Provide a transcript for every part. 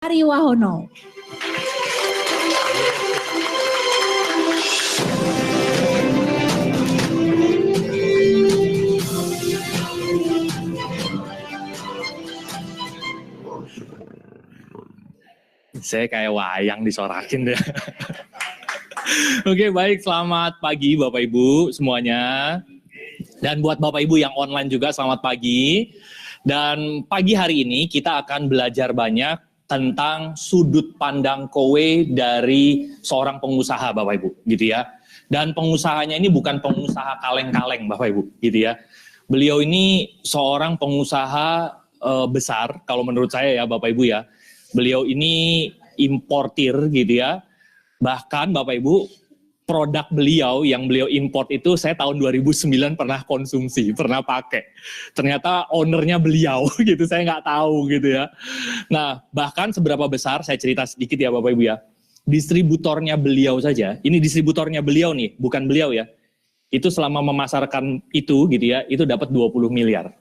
Ariwahono. Saya kayak wayang disorakin deh. Oke, baik, selamat pagi Bapak Ibu semuanya. Dan buat Bapak Ibu yang online juga selamat pagi. Dan pagi hari ini kita akan belajar banyak tentang sudut pandang kowe dari seorang pengusaha Bapak Ibu, gitu ya. Dan pengusahanya ini bukan pengusaha kaleng-kaleng Bapak Ibu, gitu ya. Beliau ini seorang pengusaha besar kalau menurut saya ya Bapak Ibu ya. Beliau ini importir gitu ya. Bahkan Bapak Ibu, produk beliau yang beliau import itu saya tahun 2009 pernah konsumsi, pernah pakai. Ternyata ownernya beliau gitu, saya nggak tahu gitu ya. Nah, bahkan seberapa besar, saya cerita sedikit ya Bapak Ibu ya. Distributornya beliau saja, ini distributornya beliau nih, bukan beliau ya. Itu selama memasarkan itu gitu ya, itu dapat 20 miliar.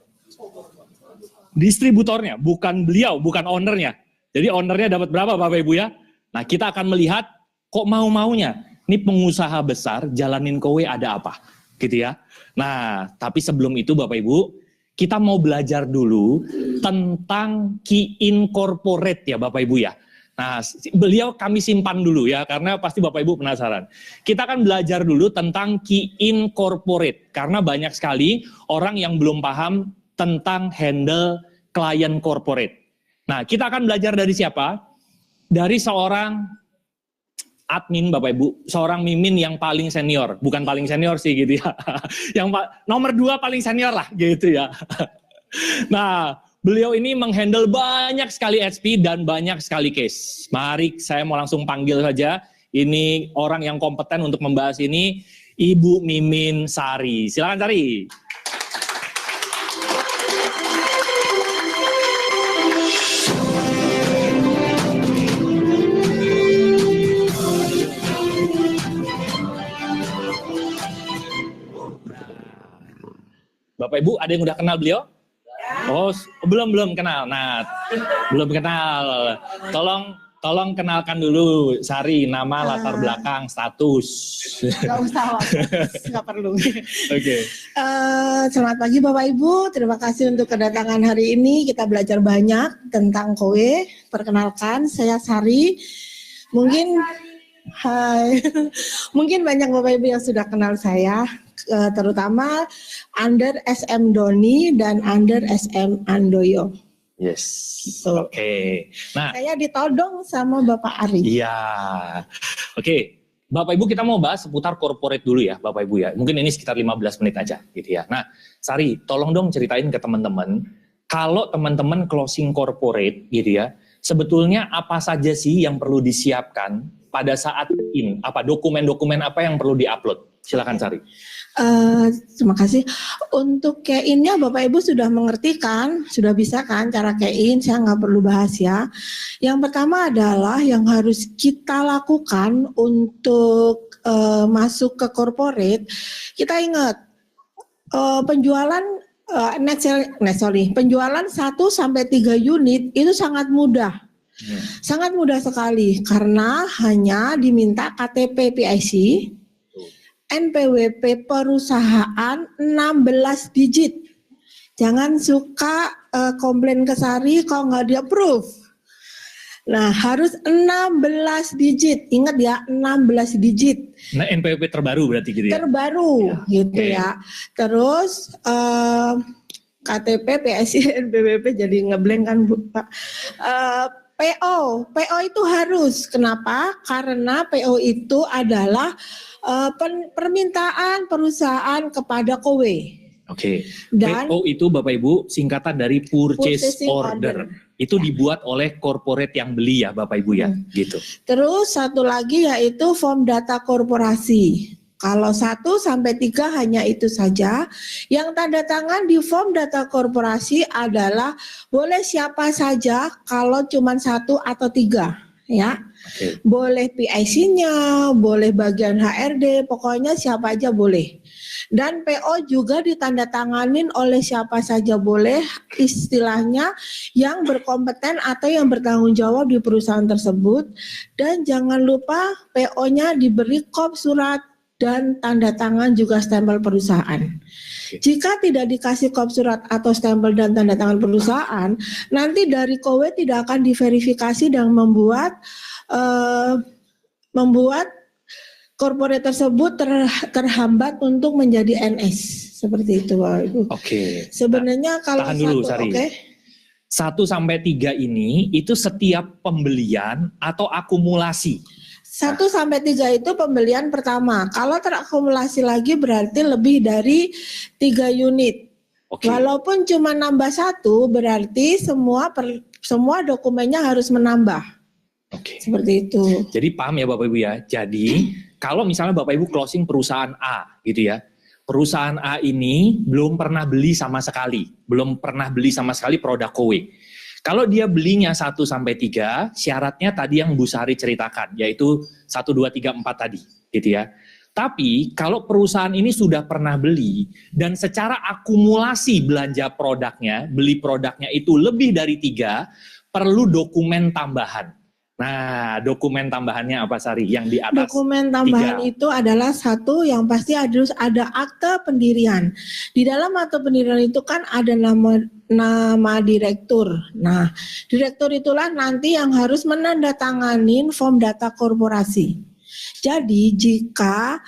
Distributornya, bukan beliau, bukan ownernya. Jadi ownernya dapat berapa Bapak Ibu ya? Nah, kita akan melihat kok mau-maunya. Ini pengusaha besar, jalanin kowe ada apa? Gitu ya. Nah, tapi sebelum itu Bapak Ibu, kita mau belajar dulu tentang key incorporate ya Bapak Ibu ya. Nah, beliau kami simpan dulu ya, karena pasti Bapak Ibu penasaran. Kita akan belajar dulu tentang key incorporate, karena banyak sekali orang yang belum paham tentang handle klien corporate. Nah, kita akan belajar dari siapa? Dari seorang admin Bapak Ibu, seorang mimin yang paling senior. Bukan paling senior sih gitu ya. Yang nomor 2 paling senior lah gitu ya. Nah, beliau ini menghandle banyak sekali SP dan banyak sekali case. Mari saya mau langsung panggil saja. Ini orang yang kompeten untuk membahas ini, Ibu Mimin Sari. Silakan Sari. Bapak Ibu, ada yang udah kenal beliau? Oh, belum kenal. Nah, belum kenal. Tolong kenalkan dulu Sari, nama, latar belakang, status. Gak usah, gak perlu. Oke. Selamat pagi Bapak Ibu, terima kasih untuk kedatangan hari ini. Kita belajar banyak tentang kowe. Perkenalkan, saya Sari. Mungkin banyak Bapak Ibu yang sudah kenal saya, terutama under SM Doni dan under SM Andoyo. Yes. Gitu. Oke. Nah, saya ditodong sama Bapak Ari. Iya. Oke. Bapak Ibu, kita mau bahas seputar corporate dulu ya Bapak Ibu ya. Mungkin ini sekitar 15 menit aja gitu ya. Nah, Sari, tolong dong ceritain ke teman-teman, kalau teman-teman closing corporate gitu ya, sebetulnya apa saja sih yang perlu disiapkan pada saat in, apa dokumen-dokumen apa yang perlu diupload? Silakan Sari. Terima kasih. Untuk key-in-nya Bapak Ibu sudah mengerti kan? Sudah bisa kan cara key-in? Saya nggak perlu bahas ya. Yang pertama adalah yang harus kita lakukan untuk masuk ke corporate. Kita ingat penjualan penjualan 1 sampai 3 unit itu sangat mudah. Sangat mudah sekali karena hanya diminta KTP PIC, NPWP perusahaan 16 digit. Jangan suka komplain ke Sari kalau nggak di approve. Nah, harus 16 digit. Ingat ya, 16 digit. Nah, NPWP terbaru berarti gitu ya? Terbaru gitu ya. Terus KTP, PIC, NPWP jadi ngeblank kan Bu Pak. PO itu harus. Kenapa? Karena PO itu adalah permintaan perusahaan kepada kowe. Oke. PO itu Bapak Ibu singkatan dari purchase order. Itu dibuat oleh corporate yang beli ya Bapak Ibu ya, gitu. Terus satu lagi yaitu form data korporasi. Kalau 1 sampai 3 hanya itu saja. Yang tanda tangan di form data korporasi adalah boleh siapa saja kalau cuma 1 atau 3. ya. Oke. Boleh PIC-nya, boleh bagian HRD, pokoknya siapa aja boleh. Dan PO juga ditandatanganin oleh siapa saja boleh, istilahnya yang berkompeten atau yang bertanggung jawab di perusahaan tersebut. Dan jangan lupa PO-nya diberi kop surat dan tanda tangan juga stempel perusahaan. Jika tidak dikasih kop surat atau stempel dan tanda tangan perusahaan, nanti dari KOWE tidak akan diverifikasi dan membuat korporat tersebut terhambat untuk menjadi NS. Seperti itu, Bapak Ibu. Oke. Sebenarnya kalau tahan dulu, satu, Sari. oke. 1 sampai 3 ini itu setiap pembelian atau akumulasi. 1 sampai 3 itu pembelian pertama. Kalau terakumulasi lagi berarti lebih dari 3 unit. Oke. Walaupun cuma nambah 1 berarti semua dokumennya harus menambah. Oke. Seperti itu. Jadi paham ya Bapak Ibu ya. Jadi kalau misalnya Bapak Ibu closing perusahaan A gitu ya. Perusahaan A ini belum pernah beli sama sekali. Belum pernah beli sama sekali produk KOWE. Kalau dia belinya 1 sampai 3, syaratnya tadi yang Bu Sari ceritakan, yaitu 1, 2, 3, 4 tadi, gitu ya. Tapi kalau perusahaan ini sudah pernah beli dan secara akumulasi belanja produknya, beli produknya itu lebih dari 3, perlu dokumen tambahan. Nah, dokumen tambahannya apa Sari? Yang di atas Dokumen tambahan 3. itu adalah satu yang pasti harus ada akte pendirian. Di dalam akte pendirian itu kan ada nama direktur. Nah, direktur itulah nanti yang harus menandatanganin form data korporasi. Jadi jika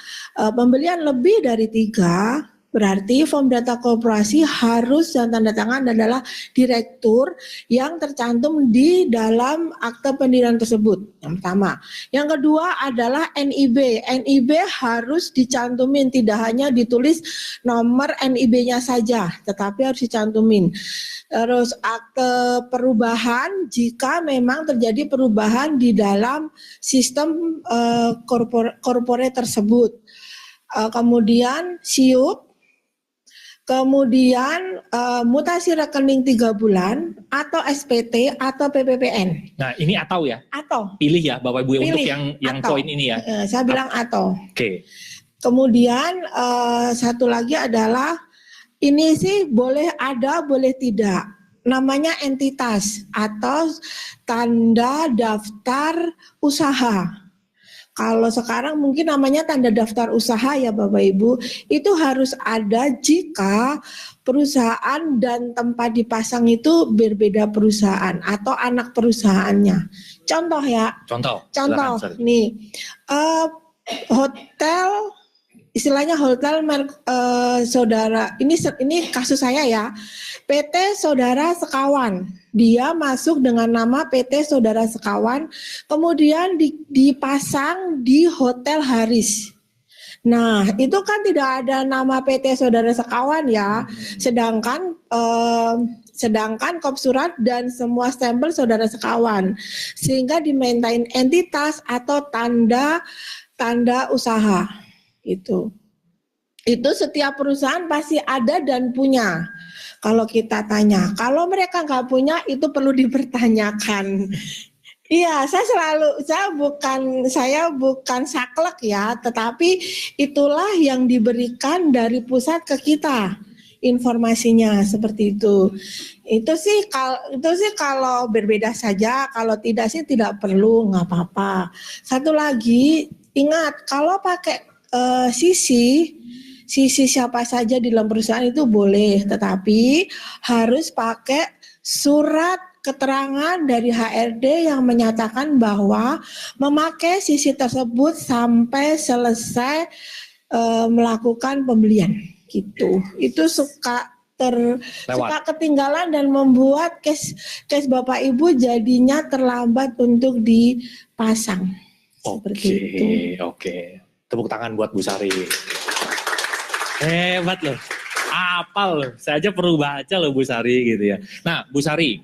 pembelian lebih dari 3, berarti form data korporasi harus dan tanda tangan adalah direktur yang tercantum di dalam akte pendirian tersebut. Yang pertama. Yang kedua adalah NIB. NIB harus dicantumin, tidak hanya ditulis nomor NIB-nya saja, tetapi harus dicantumin. Terus akte perubahan jika memang terjadi perubahan di dalam sistem korporat tersebut. Kemudian SIUP. Kemudian mutasi rekening 3 bulan atau SPT atau PPPN. Nah, ini atau ya? Atau. Pilih ya Bapak Ibu untuk yang atau. poin ini ya. Saya bilang atau. Oke. Kemudian satu lagi adalah ini sih boleh ada, boleh tidak. Namanya entitas atau tanda daftar usaha. Kalau sekarang mungkin namanya tanda daftar usaha ya Bapak Ibu, itu harus ada jika perusahaan dan tempat dipasang itu berbeda perusahaan atau anak perusahaannya. Contoh ya. Contoh. Silakan, nih, hotel, istilahnya hotel saudara. Ini kasus saya ya. PT Saudara Sekawan, dia masuk dengan nama PT Saudara Sekawan, kemudian dipasang di Hotel Haris. Nah, itu kan tidak ada nama PT Saudara Sekawan ya, sedangkan kop surat dan semua stempel Saudara Sekawan, sehingga dimintain entitas atau tanda usaha gitu. Itu setiap perusahaan pasti ada dan punya. Kalau kita tanya, kalau mereka nggak punya itu perlu dipertanyakan. Iya, saya bukan saklek ya, tetapi itulah yang diberikan dari pusat ke kita informasinya seperti itu. Itu sih kalau berbeda saja, kalau tidak sih tidak perlu, nggak apa-apa. Satu lagi, ingat kalau pakai sisi siapa saja di dalam perusahaan itu boleh, tetapi harus pakai surat keterangan dari HRD yang menyatakan bahwa memakai sisi tersebut sampai selesai melakukan pembelian gitu. Itu suka ketinggalan dan membuat case Bapak Ibu jadinya terlambat untuk dipasang. Seperti itu. Oke. Tepuk tangan buat Bu Sari. Hebat loh, apal loh. Saya aja perlu baca loh Bu Sari gitu ya. Nah Bu Sari,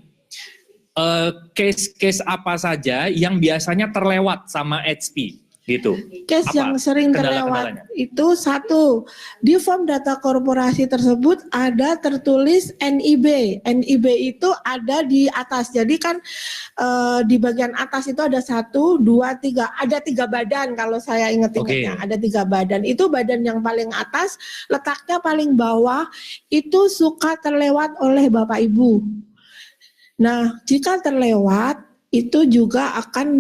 case-case apa saja yang biasanya terlewat sama HP? gitu. Case Apa yang sering kendala-kendalanya? terlewat itu satu, di form data korporasi tersebut ada tertulis NIB. NIB itu ada di atas. Jadi kan di bagian atas itu ada 1, 2, 3. Ada 3 badan kalau saya ingat-ingatnya. Ada 3 badan. Itu badan yang paling atas, letaknya paling bawah, itu suka terlewat oleh Bapak Ibu. Nah, jika terlewat, itu juga akan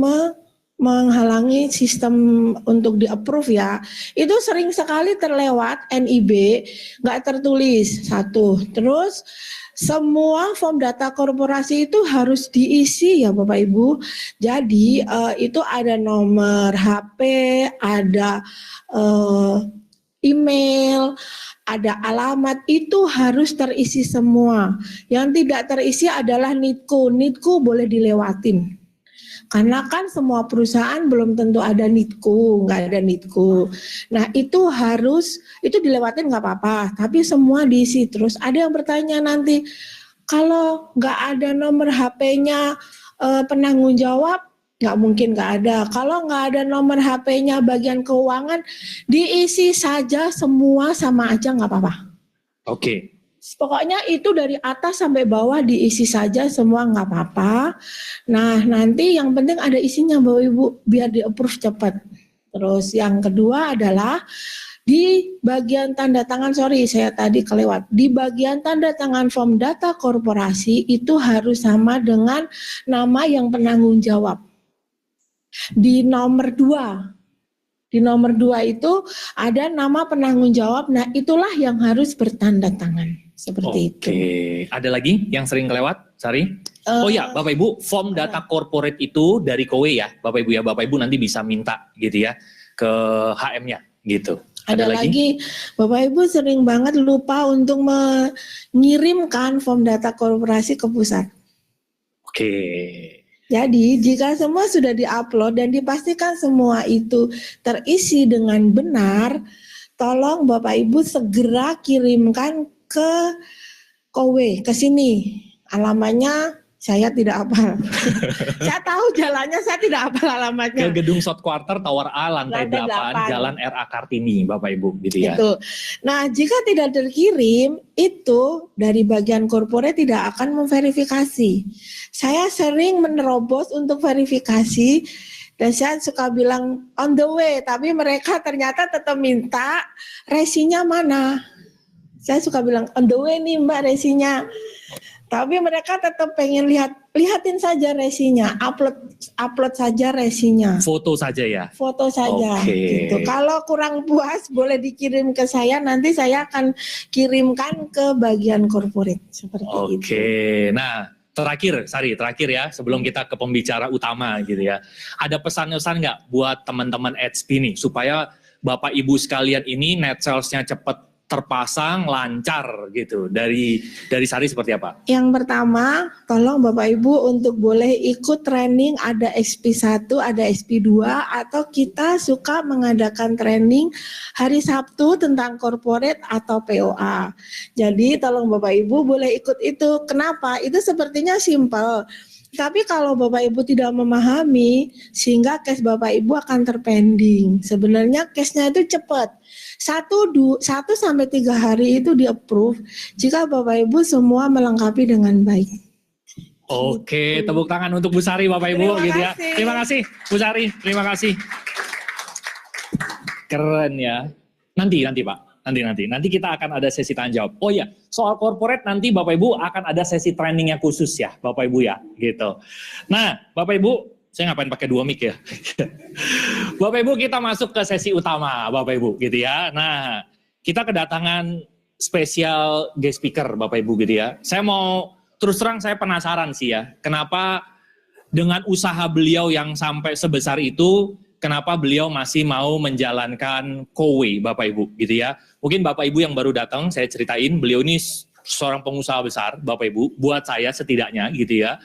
menghalangi sistem untuk di-approve ya. Itu sering sekali terlewat NIB, nggak tertulis, 1. Terus semua form data korporasi itu harus diisi ya Bapak Ibu. Jadi itu ada nomor HP, ada email, ada alamat, itu harus terisi semua. Yang tidak terisi adalah NITKU. NITKU boleh dilewatin. Karena kan semua perusahaan belum tentu ada NITKU, nggak ada NITKU. Nah itu harus, itu dilewatin nggak apa-apa, tapi semua diisi. Terus ada yang bertanya nanti, kalau nggak ada nomor HP-nya penanggung jawab, nggak mungkin nggak ada. Kalau nggak ada nomor HP-nya bagian keuangan, diisi saja semua sama aja nggak apa-apa. Oke. Pokoknya itu dari atas sampai bawah diisi saja semua nggak apa-apa. Nah nanti yang penting ada isinya Bapak Ibu biar di-approve cepat. Terus yang kedua adalah di bagian tanda tangan, sorry saya tadi kelewat. Di bagian tanda tangan form data korporasi itu harus sama dengan nama yang penanggung jawab. Di nomor 2. Di nomor 2 itu ada nama penanggung jawab. Nah itulah yang harus bertanda tangan. Seperti itu. Oke, ada lagi yang sering kelewat, Sari? Oh ya, Bapak Ibu, form data corporate itu dari Kowe ya, Bapak Ibu ya. Bapak Ibu nanti bisa minta gitu ya ke HM-nya gitu. Ada lagi, Bapak Ibu sering banget lupa untuk mengirimkan form data korporasi ke pusat. Oke. Jadi jika semua sudah diupload dan dipastikan semua itu terisi dengan benar, tolong Bapak Ibu segera kirimkan ke Kowe, ke sini. Alamatnya saya tidak hafal. Saya tahu jalannya, saya tidak hafal alamatnya. Ke gedung South Quarter Tower A lantai 8, Jalan RA Kartini, Bapak Ibu gitu ya. Itu. Nah, jika tidak terkirim, itu dari bagian corporate tidak akan memverifikasi. Saya sering menerobos untuk verifikasi dan saya suka bilang on the way, tapi mereka ternyata tetap minta resinya mana. Saya suka bilang on the way nih Mbak resinya. Tapi mereka tetap pengen lihatin saja resinya, upload saja resinya. Foto saja ya. Foto saja. Oke. Gitu. Kalau kurang puas boleh dikirim ke saya, nanti saya akan kirimkan ke bagian corporate seperti itu. Oke. Nah, terakhir ya sebelum kita ke pembicara utama gitu ya. Ada pesan-pesan nggak buat teman-teman HP nih supaya Bapak Ibu sekalian ini net sales-nya cepat terpasang lancar gitu. Dari Sari seperti apa? Yang pertama, tolong Bapak Ibu untuk boleh ikut training, ada SP1, ada SP2, atau kita suka mengadakan training hari Sabtu tentang corporate atau POA. Jadi tolong Bapak Ibu boleh ikut itu. Kenapa? Itu sepertinya simple. Tapi kalau Bapak Ibu tidak memahami, sehingga case Bapak Ibu akan terpending. Sebenarnya case-nya itu cepat. 1-3 hari itu di-approve jika Bapak Ibu semua melengkapi dengan baik. Oke, tepuk tangan untuk Bu Sari Bapak Ibu gitu ya. Terima kasih Bu Sari, terima kasih. Keren ya. Nanti Pak. Nanti kita akan ada sesi tanya jawab. Oh ya, soal corporate nanti Bapak Ibu akan ada sesi trainingnya khusus ya, Bapak Ibu ya, gitu. Nah, Bapak Ibu, saya ngapain pakai 2 mic ya? Bapak Ibu kita masuk ke sesi utama, Bapak Ibu, gitu ya. Nah, kita kedatangan spesial guest speaker, Bapak Ibu, gitu ya. Saya mau terus terang saya penasaran sih ya, kenapa dengan usaha beliau yang sampai sebesar itu, kenapa beliau masih mau menjalankan Kowe, Bapak Ibu, gitu ya. Mungkin Bapak Ibu yang baru datang, saya ceritain, beliau ini seorang pengusaha besar, Bapak Ibu, buat saya setidaknya, gitu ya.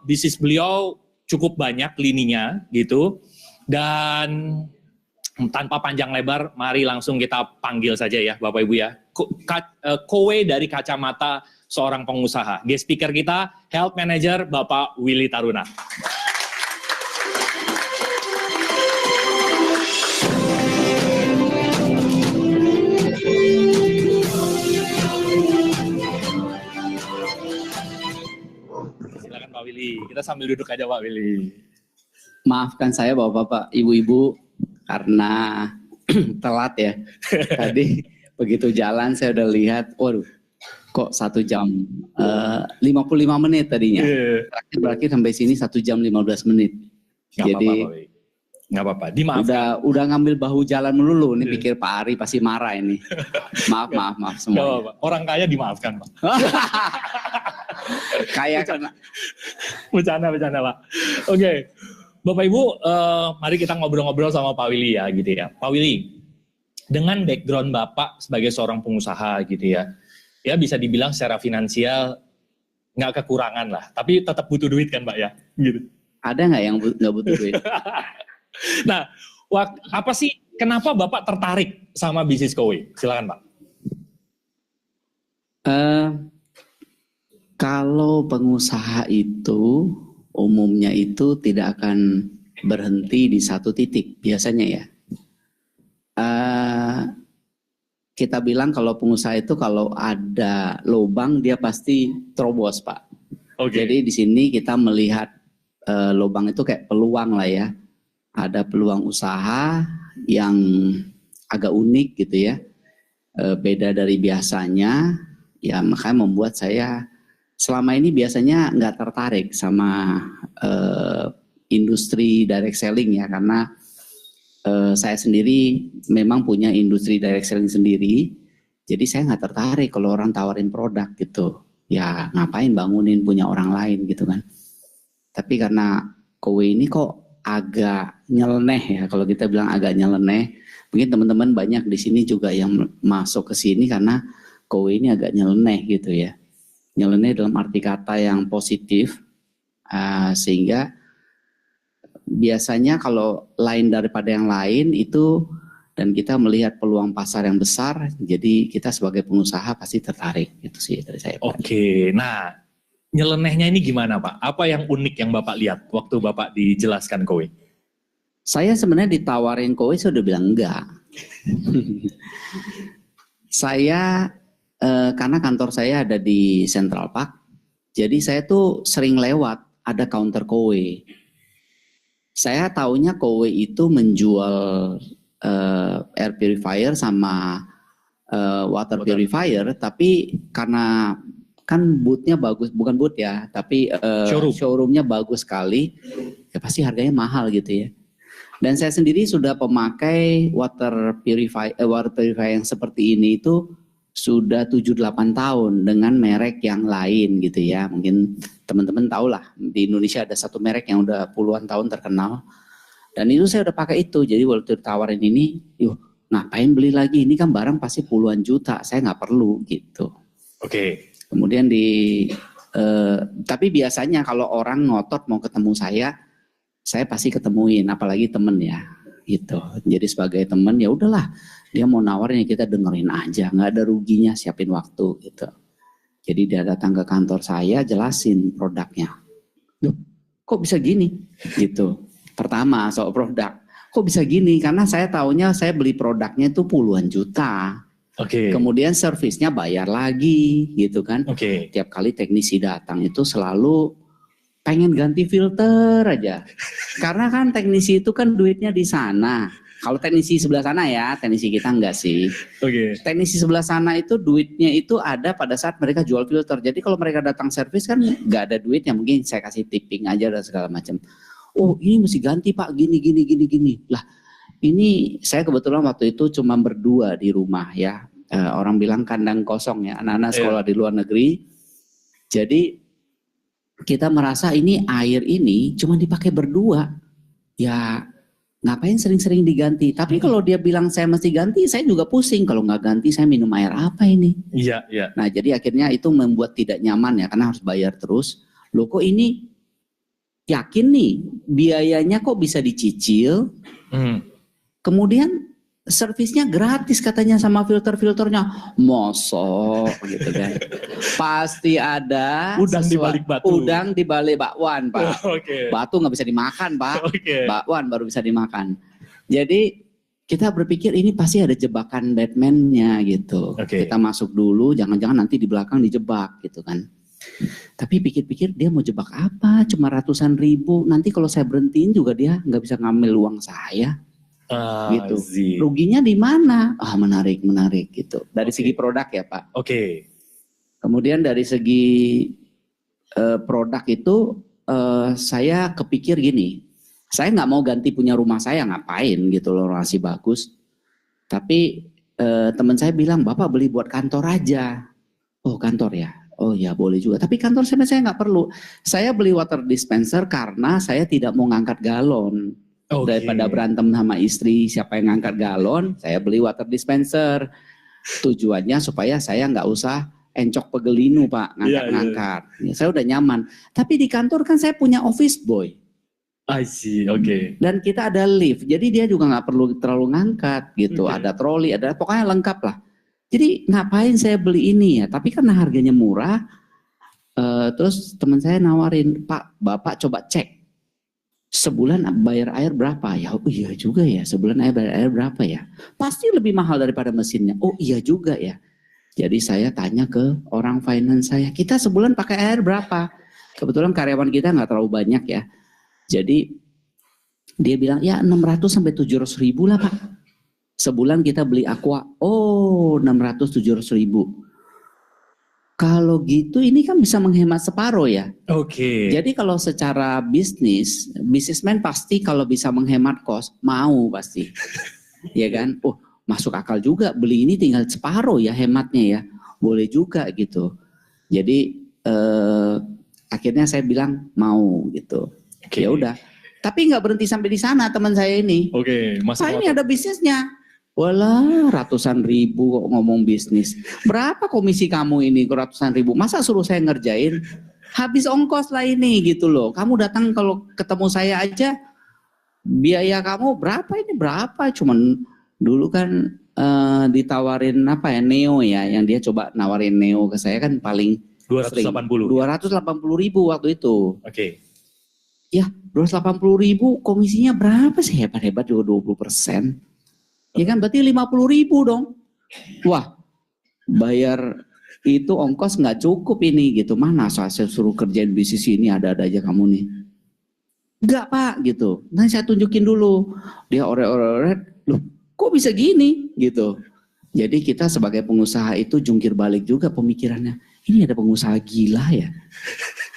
Bisnis beliau cukup banyak lininya, gitu. Dan tanpa panjang lebar, mari langsung kita panggil saja ya, Bapak Ibu ya. Kowe dari kacamata seorang pengusaha. Guest speaker kita, Health Manager Bapak Willy Taruna. Silakan Pak Willy, kita sambil duduk aja Pak Willy. Maafkan saya bapak-bapak, ibu-ibu karena telat ya. Tadi begitu jalan saya udah lihat, waduh kok 1 jam 55 menit tadinya. Terakhir sampai sini 1 jam 15 menit. Nggak Jadi apa-apa, Pak Willy. Nggak apa-apa, dimaafkan. udah ngambil bahu jalan melulu. Ini pikir Pak Ari pasti marah ini. Maaf Nggak semua. apa-apa. Orang kaya dimaafkan Pak. Kayak karena Bercanda Pak. Oke. Bapak Ibu, mari kita ngobrol-ngobrol sama Pak Willy ya gitu ya. Pak Willy, dengan background Bapak sebagai seorang pengusaha gitu ya, ya bisa dibilang secara finansial nggak kekurangan lah, tapi tetap butuh duit kan Pak ya, gitu. ada nggak yang nggak butuh duit? Nah, apa sih, kenapa Bapak tertarik sama bisnis Kowe? Silakan Pak. Kalau pengusaha itu umumnya itu tidak akan berhenti di satu titik biasanya ya. Kita bilang kalau pengusaha itu kalau ada lubang dia pasti terobos Pak. Oke. Jadi di sini kita melihat lubang itu kayak peluang lah ya. Ada peluang usaha yang agak unik gitu ya. Beda dari biasanya. Ya makanya membuat saya selama ini biasanya nggak tertarik sama industri direct selling ya. Karena saya sendiri memang punya industri direct selling sendiri. Jadi saya nggak tertarik kalau orang tawarin produk gitu. Ya ngapain bangunin punya orang lain gitu kan. Tapi karena Kowe ini kok agak nyeleneh ya. Kalau kita bilang agak nyeleneh. Mungkin teman-teman banyak di sini juga yang masuk ke sini karena Kowe ini agak nyeleneh gitu ya. Nyeleneh dalam arti kata yang positif. Sehingga biasanya kalau lain daripada yang lain itu dan kita melihat peluang pasar yang besar, jadi kita sebagai pengusaha pasti tertarik gitu sih dari saya. Oke, nah nyelenehnya ini gimana Pak? Apa yang unik yang Bapak lihat waktu Bapak dijelaskan Kowe? Saya sebenarnya ditawarin Kowe saya udah bilang enggak. Saya karena kantor saya ada di Central Park, jadi saya tuh sering lewat ada counter Kowe. Saya taunya Kowe itu menjual air purifier sama water purifier, tapi karena kan bootnya bagus, bukan boot ya, tapi showroomnya bagus sekali, ya pasti harganya mahal gitu ya. Dan saya sendiri sudah pemakai water purifier yang seperti ini itu sudah 7-8 tahun dengan merek yang lain gitu ya. Mungkin teman-teman tahu lah di Indonesia ada satu merek yang udah puluhan tahun terkenal. Dan itu saya udah pakai itu. Jadi waktu ditawarin ini, yuk ngapain beli lagi? Ini kan barang pasti puluhan juta. Saya nggak perlu gitu. Oke. Kemudian tapi biasanya kalau orang ngotot mau ketemu saya pasti ketemuin. Apalagi temen ya gitu. Jadi sebagai temen ya udahlah. Dia mau nawarin ya kita dengerin aja, nggak ada ruginya, siapin waktu gitu. Jadi dia datang ke kantor saya, jelasin produknya. Duh, kok bisa gini? Gitu. Pertama soal produk, kok bisa gini? Karena saya taunya saya beli produknya itu puluhan juta. Oke. Kemudian servisnya bayar lagi, gitu kan? Oke. Tiap kali teknisi datang itu selalu pengen ganti filter aja. Karena kan teknisi itu kan duitnya di sana. Kalau teknisi sebelah sana ya, teknisi kita enggak sih. Oke. Teknisi sebelah sana itu duitnya itu ada pada saat mereka jual filter. Jadi kalau mereka datang servis kan enggak ada duitnya, mungkin saya kasih tipping aja dan segala macam. Oh ini mesti ganti Pak, gini. Lah ini saya kebetulan waktu itu cuma berdua di rumah ya. Orang bilang kandang kosong ya, anak-anak sekolah di luar negeri. Jadi kita merasa ini air ini cuma dipakai berdua. Ya ngapain sering-sering diganti? Tapi kalau dia bilang saya mesti ganti, saya juga pusing. Kalau nggak ganti, saya minum air apa ini? Iya, iya. Nah, jadi akhirnya itu membuat tidak nyaman ya, karena harus bayar terus. Loh kok ini yakin nih, biayanya kok bisa dicicil? Kemudian servisnya gratis katanya sama filter-filternya. Mosok gitu kan. Pasti ada Udang di balik batu. Udang di balik bakwan, Pak. Oke. Batu nggak bisa dimakan, Pak. Oke. Bakwan baru bisa dimakan. Jadi kita berpikir ini pasti ada jebakan Batman-nya gitu. Oke. Kita masuk dulu, jangan-jangan nanti di belakang dijebak gitu kan. Tapi pikir-pikir dia mau jebak apa? Cuma ratusan ribu. Nanti kalau saya berhentiin juga dia nggak bisa ngambil uang saya. Gitu. Ruginya di mana? Menarik gitu. Dari segi produk ya Pak. Oke. Kemudian dari segi produk itu saya kepikir gini. Saya nggak mau ganti punya rumah saya, ngapain gitu loh, masih bagus. Tapi teman saya bilang, Bapak beli buat kantor aja. Oh kantor ya? Oh ya boleh juga. Tapi kantor saya nggak perlu. Saya beli water dispenser karena saya tidak mau ngangkat galon. Daripada berantem sama istri siapa yang ngangkat galon, saya beli water dispenser. Tujuannya supaya saya nggak usah encok pegelinu Pak, ngangkat-ngangkat. Ya, saya udah nyaman. Tapi di kantor kan saya punya office boy. I see, oke. Dan kita ada lift, jadi dia juga nggak perlu terlalu ngangkat gitu. Ada troli, ada pokoknya lengkap lah. Jadi ngapain saya beli ini ya? Tapi karena harganya murah, terus teman saya nawarin, Pak, Bapak coba cek sebulan bayar air berapa ya? Oh iya juga ya, sebulan bayar air berapa ya? Pasti lebih mahal daripada mesinnya. Oh iya juga ya. Jadi saya tanya ke orang finance saya, kita sebulan pakai air berapa? Kebetulan karyawan kita nggak terlalu banyak ya. Jadi dia bilang ya 600 sampai 700 ribu lah Pak. Sebulan kita beli aqua. Oh 600-700 ribu. Kalau gitu ini kan bisa menghemat separuh ya. Oke. Jadi kalau secara bisnismen pasti kalau bisa menghemat kos mau pasti. Ya kan? Oh masuk akal juga beli ini tinggal separuh ya hematnya ya. Boleh juga gitu. Jadi akhirnya saya bilang mau gitu. Ya udah, tapi nggak berhenti sampai di sana teman saya ini. Pak ini ada bisnisnya. Walah ratusan ribu kok ngomong bisnis. Berapa komisi kamu ini ratusan ribu? Masa suruh saya ngerjain? Habis ongkos lah ini gitu loh. Kamu datang kalau ketemu saya aja, biaya kamu berapa ini berapa? Cuman dulu kan ditawarin apa ya Neo ya, yang dia coba nawarin Neo ke saya kan paling 280 ribu waktu itu. Oke. Ya 280 ribu komisinya berapa sih hebat-hebat juga 20%. Ya kan berarti 50 ribu dong. Wah bayar itu ongkos nggak cukup ini gitu. Mana saya suruh kerjain bisnis ini ada-ada aja kamu nih. Enggak Pak gitu. Nah saya tunjukin dulu. Dia oret-oret. Loh kok bisa gini gitu. Jadi kita sebagai pengusaha itu jungkir balik juga pemikirannya. Ini ada pengusaha gila ya.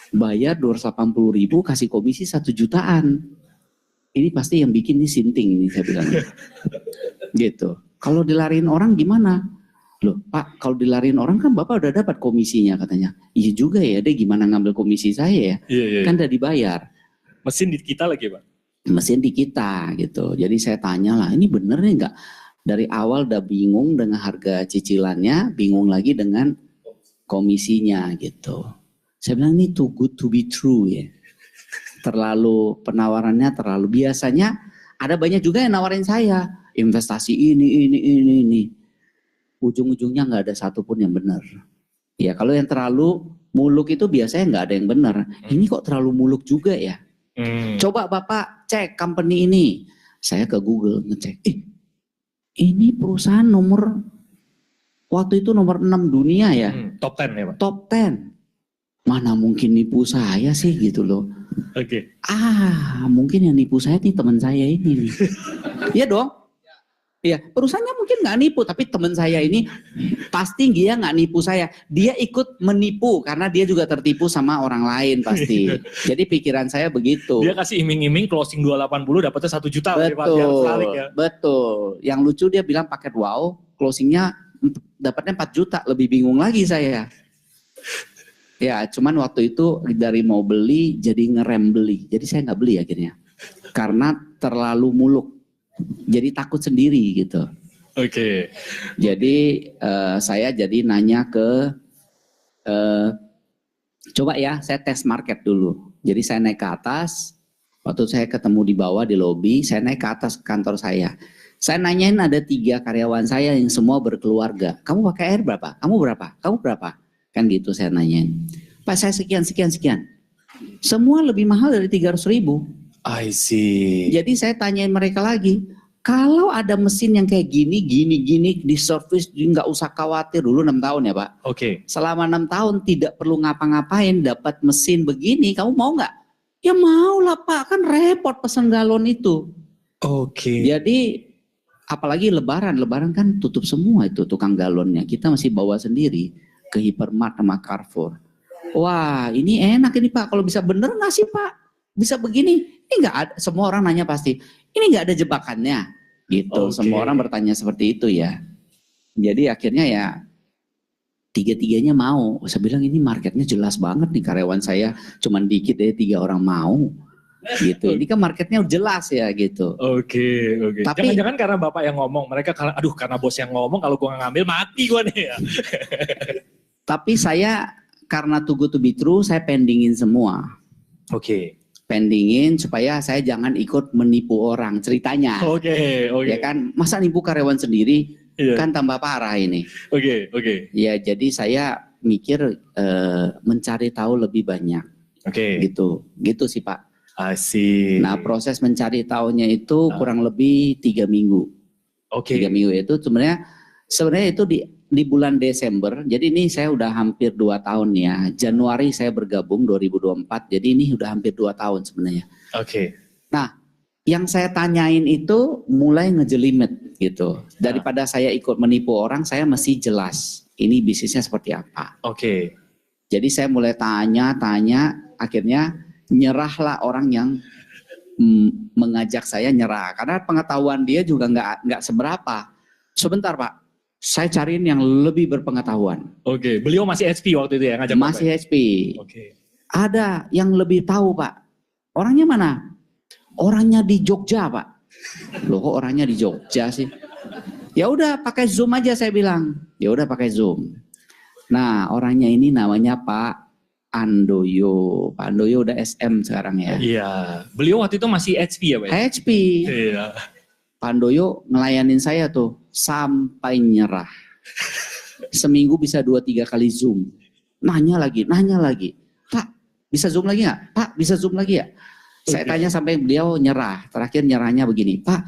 Bayar 280 ribu kasih komisi 1 jutaan. Ini pasti yang bikin ini sinting ini saya bilang. Gitu. Kalau dilariin orang gimana? Loh Pak kalau dilariin orang kan Bapak udah dapat komisinya katanya. Iya juga ya deh gimana ngambil komisi saya ya. Kan udah dibayar. Mesin di kita lagi Pak? Mesin di kita gitu. Jadi saya tanya lah ini bener nih enggak? Dari awal udah bingung dengan harga cicilannya. Bingung lagi dengan komisinya gitu. Saya bilang ini too good to be true ya. Terlalu penawarannya terlalu biasanya ada banyak juga yang nawarin saya investasi ini. Ujung-ujungnya nggak ada satupun yang benar. Ya kalau yang terlalu muluk itu biasanya nggak ada yang benar. Ini kok terlalu muluk juga ya. Coba Bapak cek company ini. Saya ke Google ngecek. Ini perusahaan waktu itu nomor 6 dunia ya. Top 10 ya Pak? Top 10. Mana mungkin nipu saya sih gitu loh. Oke. Mungkin yang nipu saya nih teman saya ini nih. Iya dong. Iya, perusahaannya mungkin nggak nipu, tapi teman saya ini pasti dia nggak nipu saya. Dia ikut menipu karena dia juga tertipu sama orang lain pasti. Jadi pikiran saya begitu. Dia kasih iming-iming closing 280 dapatnya 1 juta. Betul. Yang lucu dia bilang paket wow, closingnya dapatnya 4 juta. Lebih bingung lagi saya. Ya, cuman waktu itu dari mau beli jadi ngerem beli. Jadi saya nggak beli akhirnya. Karena terlalu muluk. Jadi takut sendiri gitu. Oke. Jadi saya jadi nanya ke coba ya saya tes market dulu. Jadi saya naik ke atas. Waktu saya ketemu di bawah di lobi, saya naik ke atas kantor saya. Saya nanyain ada 3 karyawan saya yang semua berkeluarga. Kamu pakai air berapa? Kamu berapa? Kamu berapa? Kan gitu saya nanyain. Pak saya sekian. Semua lebih mahal dari 300 ribu. I see. Jadi saya tanyain mereka lagi. kalau ada mesin yang kayak gini di service nggak usah khawatir dulu 6 tahun ya Pak. Oke. Selama 6 tahun tidak perlu ngapa-ngapain dapat mesin begini, kamu mau nggak? Ya mau lah Pak, kan repot pesen galon itu. Oke. Jadi apalagi lebaran kan tutup semua itu tukang galonnya. Kita masih bawa sendiri ke Hypermart sama Carrefour. Wah ini enak ini Pak, kalau bisa bener nggak sih Pak? Bisa begini? Ini nggak ada, semua orang nanya pasti, ini nggak ada jebakannya gitu. Oke. Semua orang bertanya seperti itu ya. Jadi akhirnya ya tiga-tiganya mau. Saya bilang ini marketnya jelas banget nih, karyawan saya cuman dikit 3 orang mau gitu. Ini kan marketnya jelas ya gitu. Oke. Tapi- Jangan-jangan karena bapak yang ngomong, mereka karena bos yang ngomong, kalau gua nggak ngambil mati gua nih ya. Tapi saya karena too good to be true, saya pendingin semua. Oke. Pendingin supaya saya jangan ikut menipu orang ceritanya. Oke. Ya kan, masa nipu karyawan sendiri Iya. kan tambah parah ini. Oke. Ya jadi saya mikir mencari tahu lebih banyak Oke. gitu sih Pak. Asik. Nah proses mencari tahunya itu kurang lebih 3 minggu. Oke. 3 minggu itu sebenarnya itu di bulan Desember. Jadi ini saya udah hampir 2 tahun ya. Januari saya bergabung 2024. Jadi ini udah hampir 2 tahun sebenarnya. Oke. Nah, yang saya tanyain itu mulai ngejelimet gitu. Daripada saya ikut menipu orang, saya mesti jelas ini bisnisnya seperti apa. Oke. Jadi saya mulai tanya, akhirnya nyerahlah orang yang mengajak saya nyerah. Karena pengetahuan dia juga nggak seberapa. Sebentar Pak, saya cariin yang lebih berpengetahuan. Oke. Beliau masih HP waktu itu ya ngajak bapak? Masih HP. Oke. Ada yang lebih tahu Pak. Orangnya mana? Orangnya di Jogja Pak. Loh kok orangnya di Jogja sih? Ya udah pakai Zoom aja saya bilang. Ya udah pakai Zoom. Nah orangnya ini namanya Pak Andoyo. Pak Andoyo udah SM sekarang ya. Iya. Beliau waktu itu masih HP ya Pak? HP. Iya. Pak Andoyo ngelayanin saya tuh sampai nyerah. Seminggu bisa 2-3 kali Zoom. Nanya lagi. Pak bisa Zoom lagi nggak? Pak bisa Zoom lagi ya? Saya tanya sampai beliau nyerah. Terakhir nyerahnya begini. Pak,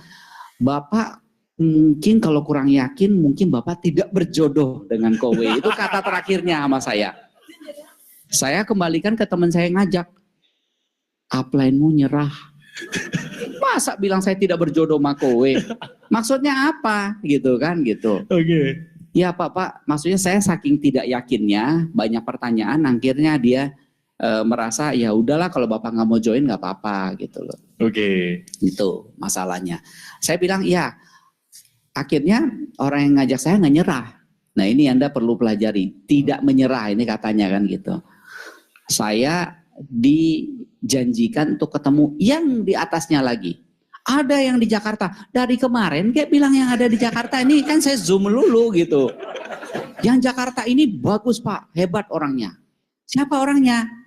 Bapak mungkin kalau kurang yakin mungkin Bapak tidak berjodoh dengan Kowe. Itu kata terakhirnya sama saya. Saya kembalikan ke teman saya yang ngajak. Upline-mu nyerah. Masa bilang saya tidak berjodoh sama Kowe? Maksudnya apa? Gitu kan gitu. Oke. Ya Pak, maksudnya saya saking tidak yakinnya, banyak pertanyaan, akhirnya dia merasa ya udahlah kalau Bapak nggak mau join nggak apa-apa gitu loh. Oke. Itu masalahnya. Saya bilang ya, akhirnya orang yang ngajak saya nggak nyerah. Nah ini Anda perlu pelajari, tidak menyerah ini katanya kan gitu. Saya dijanjikan untuk ketemu yang di atasnya lagi. Ada yang di Jakarta. Dari kemarin kayak bilang yang ada di Jakarta ini kan saya zoom dulu gitu. Yang Jakarta ini bagus Pak, hebat orangnya. Siapa orangnya?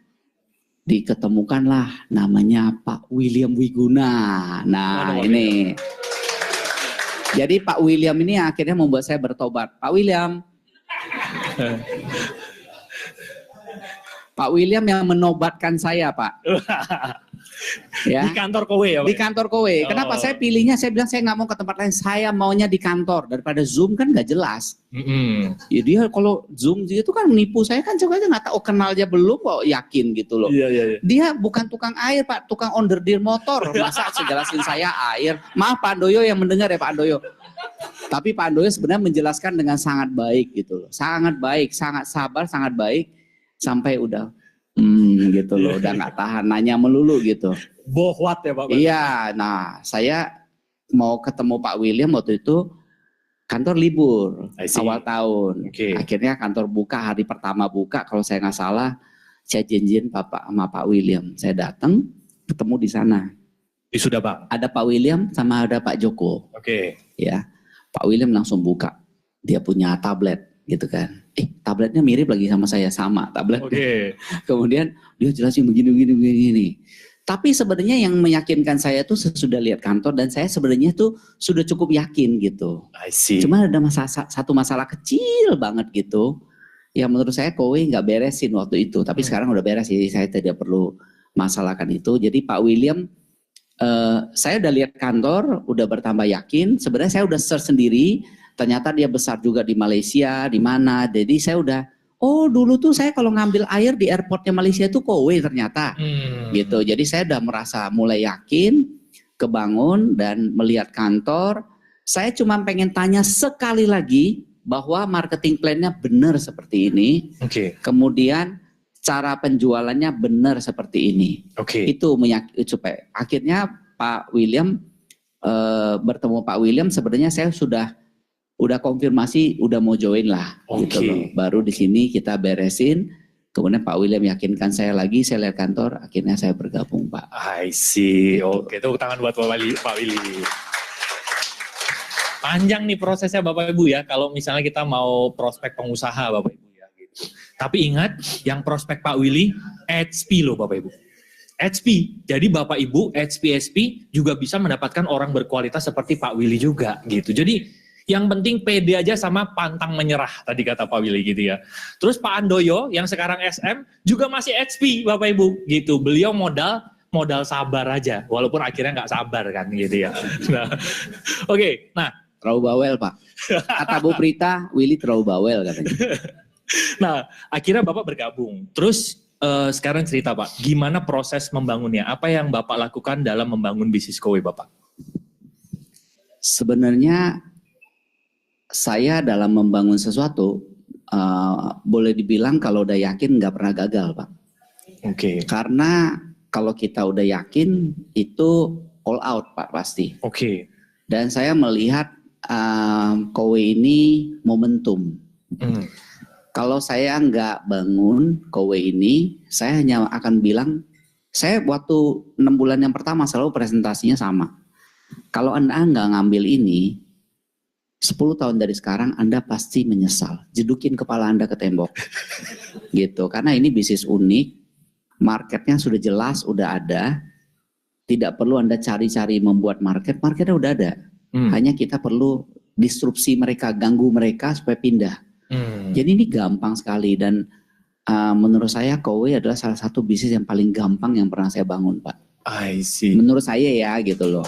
Diketemukanlah namanya Pak William Wiguna. Nah ini. Jadi Pak William ini akhirnya membuat saya bertobat. Pak William. Pak William yang menobatkan saya Pak. Ya. Di kantor Kowe ya Pak? Di kantor Kowe. Kenapa saya pilihnya? Saya bilang saya nggak mau ke tempat lain. Saya maunya di kantor. Daripada Zoom kan nggak jelas. Ya dia kalau Zoom itu kan menipu saya kan coba aja nggak tahu kenal aja belum kok yakin gitu loh. Iya. Dia bukan tukang air Pak, tukang onderdir motor. Masa sejelasin saya air. Maaf Pak Andoyo yang mendengar ya Pak Andoyo. Tapi Pak Andoyo sebenarnya menjelaskan dengan sangat baik gitu loh. Sangat baik, sangat sabar, sangat baik. Sampai udah gitu loh, udah nggak tahan nanya melulu gitu. Bohwat ya Pak? Iya, nah saya mau ketemu Pak William waktu itu kantor libur awal tahun. Oke. Akhirnya kantor buka, hari pertama buka kalau saya nggak salah saya janjiin sama Pak William. Saya datang ketemu di sana. Sudah Pak? Ada Pak William sama ada Pak Joko. Oke. Ya, Pak William langsung buka. Dia punya tablet gitu kan. Tabletnya mirip lagi sama saya, sama tablet. Oke. Kemudian dia jelasin begini. Tapi sebenarnya yang meyakinkan saya tuh sesudah lihat kantor dan saya sebenarnya tuh sudah cukup yakin gitu. I see. Cuma ada satu masalah kecil banget gitu. Yang menurut saya Kowe nggak beresin waktu itu. Tapi sekarang udah beres, jadi saya tidak perlu masalahkan itu. Jadi Pak William Saya udah lihat kantor, udah bertambah yakin. Sebenarnya saya udah search sendiri. Ternyata dia besar juga di Malaysia, di mana. Jadi saya udah, oh dulu tuh saya kalau ngambil air di airportnya Malaysia tuh Kowe ternyata. Gitu. Jadi saya udah merasa mulai yakin, kebangun dan melihat kantor. Saya cuma pengen tanya sekali lagi bahwa marketing plan-nya benar seperti ini. Kemudian cara penjualannya benar seperti ini. Itu supaya akhirnya Pak William bertemu Pak William, sebenarnya saya udah konfirmasi udah mau join lah gitu loh. Baru di sini kita beresin. Kemudian Pak William yakinkan saya lagi, saya lihat kantor, akhirnya saya bergabung Pak. I see. Oke, tepuk tangan buat Pak Willy. Panjang nih prosesnya Bapak Ibu ya, kalau misalnya kita mau prospek pengusaha Bapak Ibu ya. Gitu. Tapi ingat, yang prospek Pak Willy, HP loh Bapak Ibu. HP, jadi Bapak Ibu, HP juga bisa mendapatkan orang berkualitas seperti Pak Willy juga gitu. Jadi yang penting pede aja sama pantang menyerah, tadi kata Pak Willy gitu ya. Terus Pak Andoyo yang sekarang SM juga masih HP Bapak Ibu gitu. Beliau modal sabar aja, walaupun akhirnya nggak sabar kan gitu ya. Nah, oke, nah. Terlalu bawel Pak. Kata Bu Prita, Willy terlalu bawel katanya. Nah, akhirnya Bapak bergabung. Terus sekarang cerita Pak, gimana proses membangunnya? Apa yang Bapak lakukan dalam membangun bisnis Kowe Bapak? Sebenarnya saya dalam membangun sesuatu, boleh dibilang kalau udah yakin nggak pernah gagal Pak. Karena kalau kita udah yakin, itu all out Pak pasti. Dan saya melihat Kowe ini momentum. Kalau saya nggak bangun Kowe ini, saya hanya akan bilang, saya waktu 6 bulan yang pertama selalu presentasinya sama. Kalau Anda nggak ngambil ini, 10 tahun dari sekarang Anda pasti menyesal. Jedukin kepala Anda ke tembok. Gitu, karena ini bisnis unik, marketnya sudah jelas, udah ada. Tidak perlu Anda cari-cari membuat marketnya udah ada. Hanya kita perlu disrupsi mereka, ganggu mereka supaya pindah. Jadi ini gampang sekali dan menurut saya Kowe adalah salah satu bisnis yang paling gampang yang pernah saya bangun Pak. I see. Menurut saya ya gitu loh.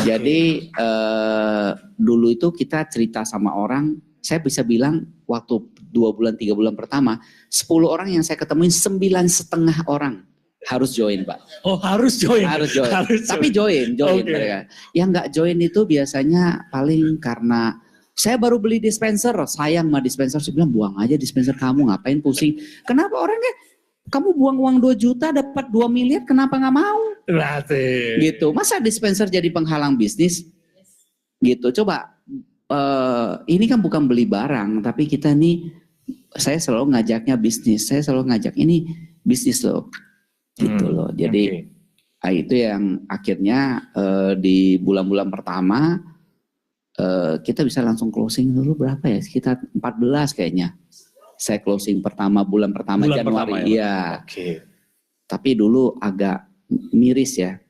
Jadi dulu itu kita cerita sama orang, saya bisa bilang waktu 2 bulan 3 bulan pertama, 10 orang yang saya ketemuin 9,5 orang harus join Pak. Oh harus join? Harus join. Tapi join mereka. Yang nggak join itu biasanya paling karena saya baru beli dispenser, sayang sama dispenser, saya bilang buang aja dispenser kamu, ngapain pusing. Kenapa orangnya, kamu buang uang 2 juta dapat 2 miliar, kenapa nggak mau? Berarti. Gitu, masa dispenser jadi penghalang bisnis? Gitu, coba, ini kan bukan beli barang, tapi kita nih, saya selalu ngajaknya bisnis, saya selalu ngajak ini bisnis loh. Gitu loh. Jadi itu yang akhirnya di bulan-bulan pertama kita bisa langsung closing dulu berapa ya? Sekitar 14 kayaknya. Saya closing bulan pertama Januari. Iya. Tapi dulu agak miris ya.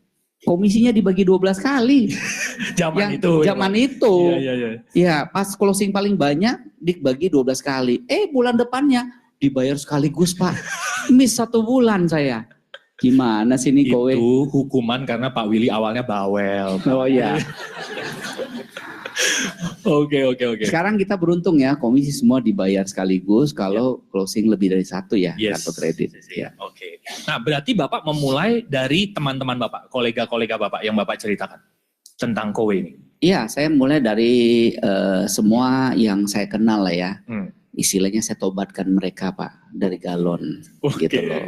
Komisinya dibagi 12 kali. Zaman itu. Iya, pas closing paling banyak dibagi 12 kali. Bulan depannya dibayar sekaligus Pak. Miss 1 bulan saya. Gimana sih ini Kowe? Itu hukuman karena Pak Willy awalnya bawel. Oh iya. Oke. Sekarang kita beruntung ya, komisi semua dibayar sekaligus kalau closing lebih dari 1 ya, kartu kredit. Ya. Oke. Nah berarti Bapak memulai dari teman-teman Bapak, kolega-kolega Bapak yang Bapak ceritakan tentang Kowe ini. Iya, saya mulai dari semua yang saya kenal lah ya. Istilahnya saya tobatkan mereka Pak, dari galon gitu loh.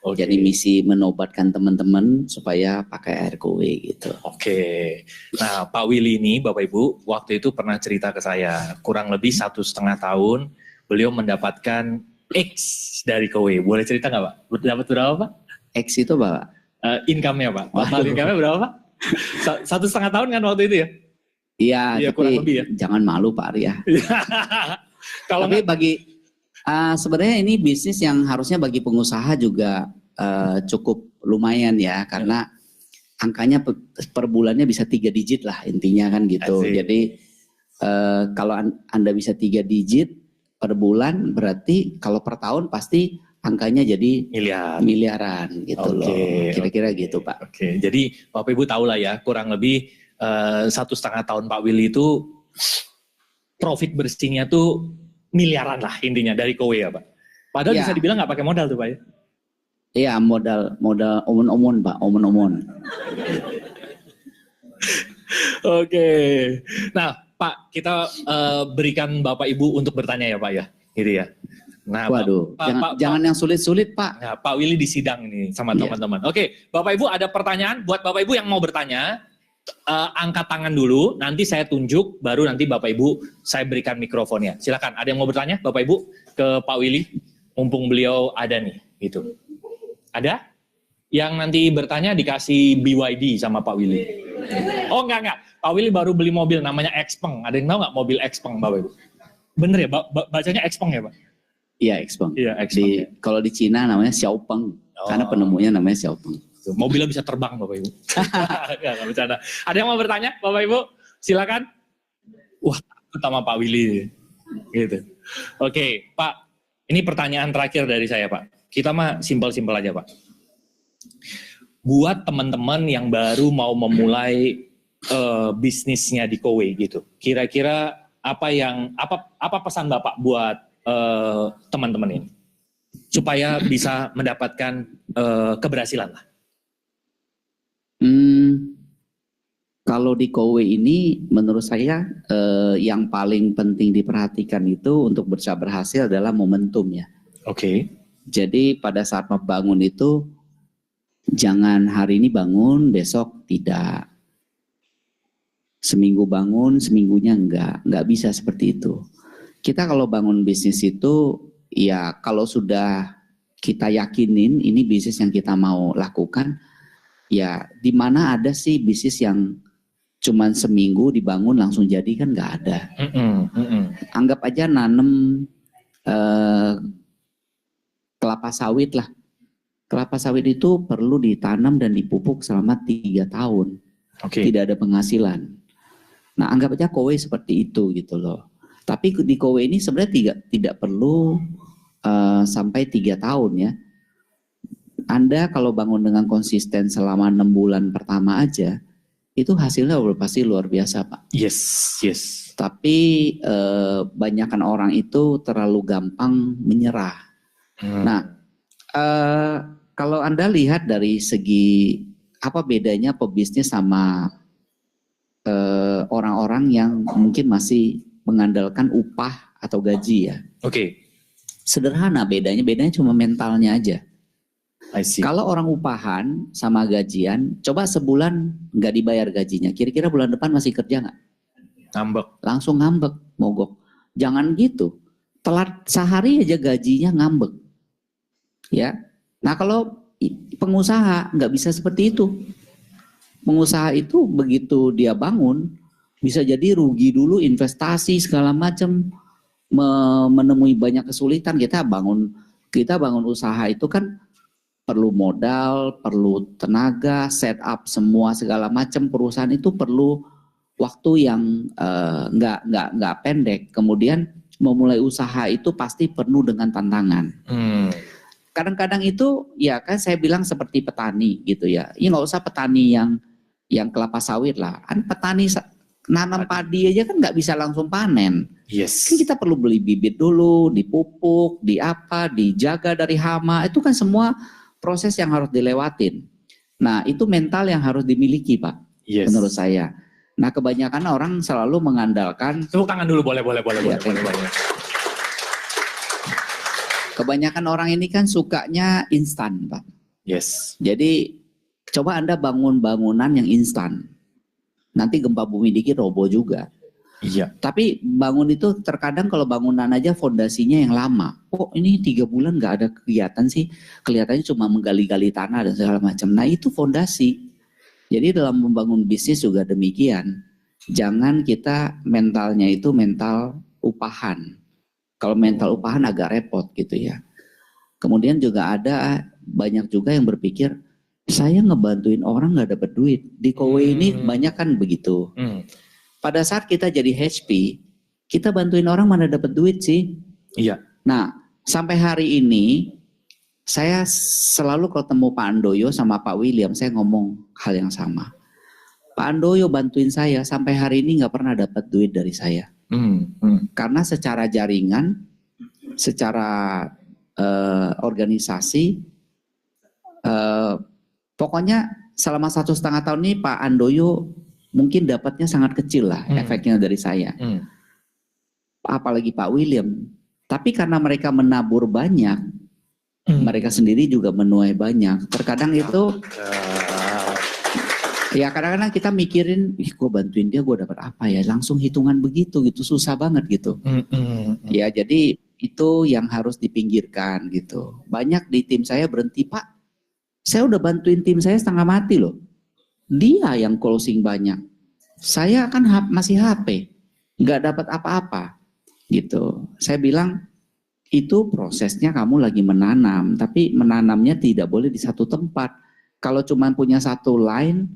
Jadi misi menobatkan teman-teman supaya pakai air Kowe gitu. Nah Pak Willy ini Bapak Ibu waktu itu pernah cerita ke saya kurang lebih 1,5 tahun beliau mendapatkan X dari Kowe. Boleh cerita nggak Pak? Dapat berapa Pak? X itu Pak? Income-nya Pak. Total income-nya berapa Pak? 1,5 tahun kan waktu itu ya? Iya, kurang lebih ya. Jangan malu Pak Arya. Tapi bagi sebenarnya ini bisnis yang harusnya bagi pengusaha juga cukup lumayan ya, karena angkanya per bulannya bisa 3 digit lah intinya kan gitu. Jadi kalau Anda bisa 3 digit per bulan, berarti kalau per tahun pasti angkanya jadi Miliar. miliaran gitu loh. Kira-kira gitu Pak. Oke, jadi Bapak Ibu tahu lah ya, kurang lebih 1,5 tahun Pak Willy itu profit bersihnya tuh miliaran lah intinya dari Kowe ya Pak. Padahal Ya. bisa dibilang nggak pakai modal tuh Pak ya. Iya, modal omon-omon Pak, omon-omon. Oke, nah Pak kita berikan Bapak Ibu untuk bertanya ya Pak ya, gitu ya. Nah, Waduh, jangan yang sulit-sulit Pak. Nah, Pak Willy disidang ini sama Iya. teman-teman. Oke, Bapak Ibu ada pertanyaan buat Bapak Ibu yang mau bertanya, angkat tangan dulu, nanti saya tunjuk, baru nanti Bapak Ibu saya berikan mikrofonnya. Silakan, ada yang mau bertanya Bapak Ibu ke Pak Willy, mumpung beliau ada nih, gitu. Ada? Yang nanti bertanya dikasih BYD sama Pak Willy. Oh enggak, Pak Willy baru beli mobil namanya Xpeng. Ada yang tahu nggak mobil Xpeng Bapak Ibu? Bener ya, bacanya Xpeng ya Pak? Iya, Xpeng. Iya, Xpeng. Kalau di Cina namanya Xiaopeng. Karena penemunya namanya Xiaopeng. Mobilnya bisa terbang Bapak Ibu. Nggak bercanda. Ada yang mau bertanya Bapak Ibu? Silakan. Wah, utama Pak Willy. Gitu. Oke, Pak. Ini pertanyaan terakhir dari saya Pak. Kita mah simpel-simpel aja Pak. Buat teman-teman yang baru mau memulai bisnisnya di Kowe gitu. Kira-kira apa pesan Bapak buat teman-teman ini supaya bisa mendapatkan keberhasilan lah. Kalau di Kowe ini menurut saya yang paling penting diperhatikan itu untuk bisa berhasil adalah momentum ya. Oke. Jadi pada saat membangun itu jangan hari ini bangun besok tidak. Seminggu bangun seminggunya enggak bisa seperti itu. Kita kalau bangun bisnis itu, ya kalau sudah kita yakinin ini bisnis yang kita mau lakukan, ya di mana ada sih bisnis yang cuman seminggu dibangun langsung jadi kan nggak ada. Anggap aja nanem kelapa sawit lah. Kelapa sawit itu perlu ditanam dan dipupuk selama 3 tahun. Tidak ada penghasilan. Nah anggap aja Kowe seperti itu gitu loh. Tapi di Kowe ini sebenarnya tidak perlu sampai 3 tahun ya. Anda kalau bangun dengan konsisten selama 6 bulan pertama aja, itu hasilnya pasti luar biasa Pak. Yes. Tapi banyakkan orang itu terlalu gampang menyerah. Nah, kalau Anda lihat dari segi apa bedanya pebisnis sama orang-orang yang mungkin masih mengandalkan upah atau gaji ya. Sederhana bedanya cuma mentalnya aja. Kalau orang upahan sama gajian, coba sebulan nggak dibayar gajinya, kira-kira bulan depan masih kerja nggak? Ngambek. Langsung ngambek, mogok. Jangan gitu. Telat sehari aja gajinya ngambek. Ya. Nah kalau pengusaha nggak bisa seperti itu. Pengusaha itu begitu dia bangun, bisa jadi rugi dulu investasi segala macam, menemui banyak kesulitan. Kita bangun usaha itu kan perlu modal, perlu tenaga, set up semua segala macam. Perusahaan itu perlu waktu yang nggak pendek. Kemudian memulai usaha itu pasti penuh dengan tantangan. Kadang-kadang itu ya kan saya bilang seperti petani gitu ya. Ini nggak usah petani yang kelapa sawit lah. Kan petani nanam padi aja kan nggak bisa langsung panen. Kan kita perlu beli bibit dulu, dipupuk, dijaga dari hama. Itu kan semua proses yang harus dilewatin. Nah itu mental yang harus dimiliki Pak, menurut saya. Nah kebanyakan orang selalu mengandalkan. Tepuk tangan dulu boleh. Kebanyakan orang ini kan sukanya instan Pak. Jadi coba Anda bangun bangunan yang instan. Nanti gempa bumi dikit roboh juga. Tapi bangun itu terkadang kalau bangunan aja fondasinya yang lama. Oh ini 3 bulan nggak ada kegiatan sih. Kelihatannya cuma menggali-gali tanah dan segala macam. Nah itu fondasi. Jadi dalam membangun bisnis juga demikian. Jangan kita mentalnya itu mental upahan. Kalau mental upahan agak repot gitu ya. Kemudian juga ada banyak juga yang berpikir, saya ngebantuin orang nggak dapat duit. Di Kowe ini banyak kan begitu. Pada saat kita jadi HP, kita bantuin orang mana dapat duit sih? Nah, sampai hari ini Saya selalu ketemu Pak Andoyo sama Pak William, saya ngomong hal yang sama. Pak Andoyo bantuin saya, sampai hari ini nggak pernah dapat duit dari saya. Karena secara jaringan, secara organisasi, pokoknya selama 1,5 tahun ini Pak Andoyo mungkin dapatnya sangat kecil lah efeknya dari saya. Apalagi Pak William. Tapi karena mereka menabur banyak, mereka sendiri juga menuai banyak. Terkadang itu, ya kadang-kadang kita mikirin, gue bantuin dia, gue dapat apa ya? Langsung hitungan begitu, gitu susah banget gitu. Ya jadi itu yang harus dipinggirkan gitu. Banyak di tim saya berhenti, Pak, saya udah bantuin tim saya setengah mati loh. Dia yang closing banyak. Saya kan masih HP, nggak dapat apa-apa gitu. Saya bilang, itu prosesnya kamu lagi menanam, tapi menanamnya tidak boleh di satu tempat. Kalau cuma punya satu line,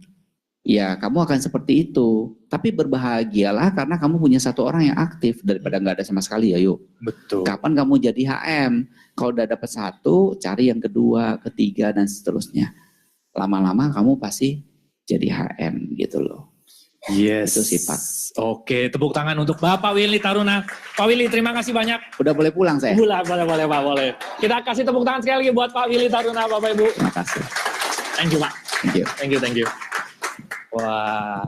ya kamu akan seperti itu. Tapi berbahagialah karena kamu punya satu orang yang aktif daripada nggak ada sama sekali. Ayo. Betul. Kapan kamu jadi HM? Kalau udah dapat satu, cari yang kedua, ketiga dan seterusnya. Lama-lama kamu pasti jadi HM gitu loh. Yes. Itu sih Pak. Oke, tepuk tangan untuk Bapak Willy Taruna. Pak Willy, terima kasih banyak. Udah boleh pulang saya? Boleh Pak, boleh. Kita kasih tepuk tangan sekali lagi buat Pak Willy Taruna, Bapak Ibu. Terima kasih. Thank you Pak. Thank you. Wah,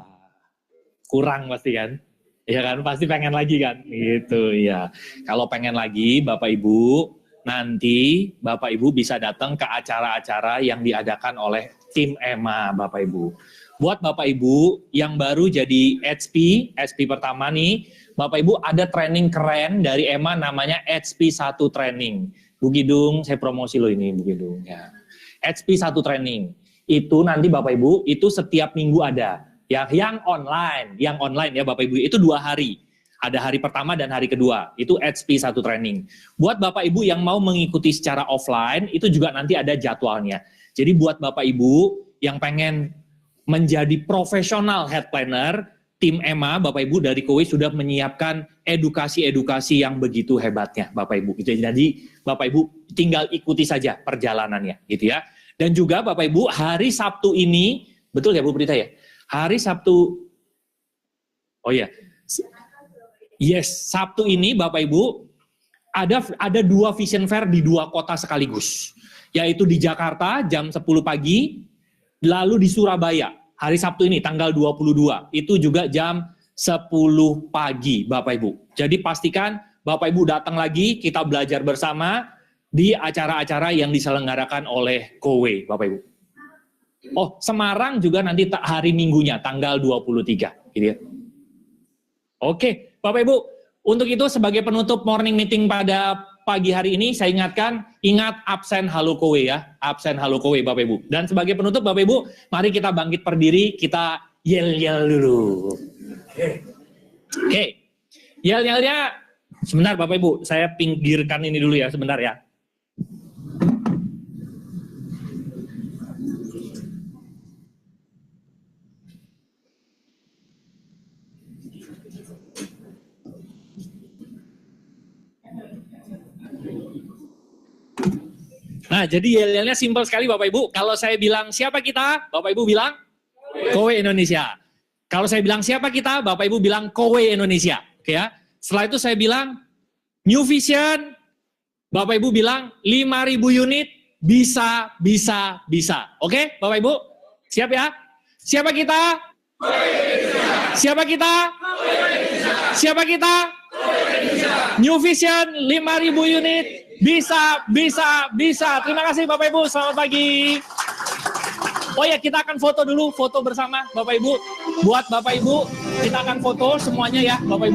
kurang pasti kan? Iya kan, pasti pengen lagi kan? Gitu, ya. Kalau pengen lagi, Bapak Ibu, nanti Bapak Ibu bisa datang ke acara-acara yang diadakan oleh tim EMA, Bapak Ibu. Buat Bapak Ibu yang baru jadi HP pertama nih, Bapak Ibu ada training keren dari EMA namanya HP 1 Training. Bu Gidung, saya promosi loh ini Bu Gidung. Ya. HP 1 Training. Itu nanti Bapak Ibu, itu setiap minggu ada. Yang online ya Bapak Ibu, itu 2 hari. Ada hari pertama dan hari kedua, itu HP 1 Training. Buat Bapak Ibu yang mau mengikuti secara offline, itu juga nanti ada jadwalnya. Jadi buat Bapak Ibu yang pengen menjadi profesional head planner, tim EMA, Bapak Ibu dari KOWE sudah menyiapkan edukasi-edukasi yang begitu hebatnya, Bapak Ibu. Jadi Bapak Ibu tinggal ikuti saja perjalanannya, gitu ya. Dan juga Bapak Ibu hari Sabtu ini, betul ya Bu Prita ya? Hari Sabtu, oh ya, yes, Sabtu ini Bapak Ibu ada 2 vision fair di 2 kota sekaligus, yaitu di Jakarta jam 10 pagi, lalu di Surabaya hari Sabtu ini tanggal 22 itu juga jam 10 pagi Bapak Ibu. Jadi pastikan Bapak Ibu datang lagi, kita belajar bersama di acara-acara yang diselenggarakan oleh KOWE Bapak Ibu. Oh, Semarang juga nanti hari Minggunya tanggal 23 gitu ya. Oke, Bapak Ibu, untuk itu sebagai penutup morning meeting pada pagi hari ini saya ingatkan, ingat absen halo KOWE ya, absen halo KOWE Bapak Ibu. Dan sebagai penutup Bapak Ibu, mari kita bangkit berdiri, kita yel-yel dulu. Oke. Yel-yelnya sebentar Bapak Ibu, saya pinggirkan ini dulu ya, sebentar ya. Nah, jadi yel-yelnya simpel sekali Bapak Ibu. Kalau saya bilang siapa kita, Bapak Ibu bilang KOWE Indonesia. Kalau saya bilang siapa kita, Bapak Ibu bilang KOWE Indonesia. Oke ya. Setelah itu saya bilang New Vision, Bapak Ibu bilang 5.000 unit bisa. Oke, Bapak Ibu? Siap ya? Siapa kita? Siapa kita? Siapa kita? New Vision 5.000 unit bisa. Terima kasih Bapak Ibu, selamat pagi. Oh ya, kita akan foto dulu, foto bersama Bapak Ibu. Buat Bapak Ibu, kita akan foto semuanya ya Bapak Ibu.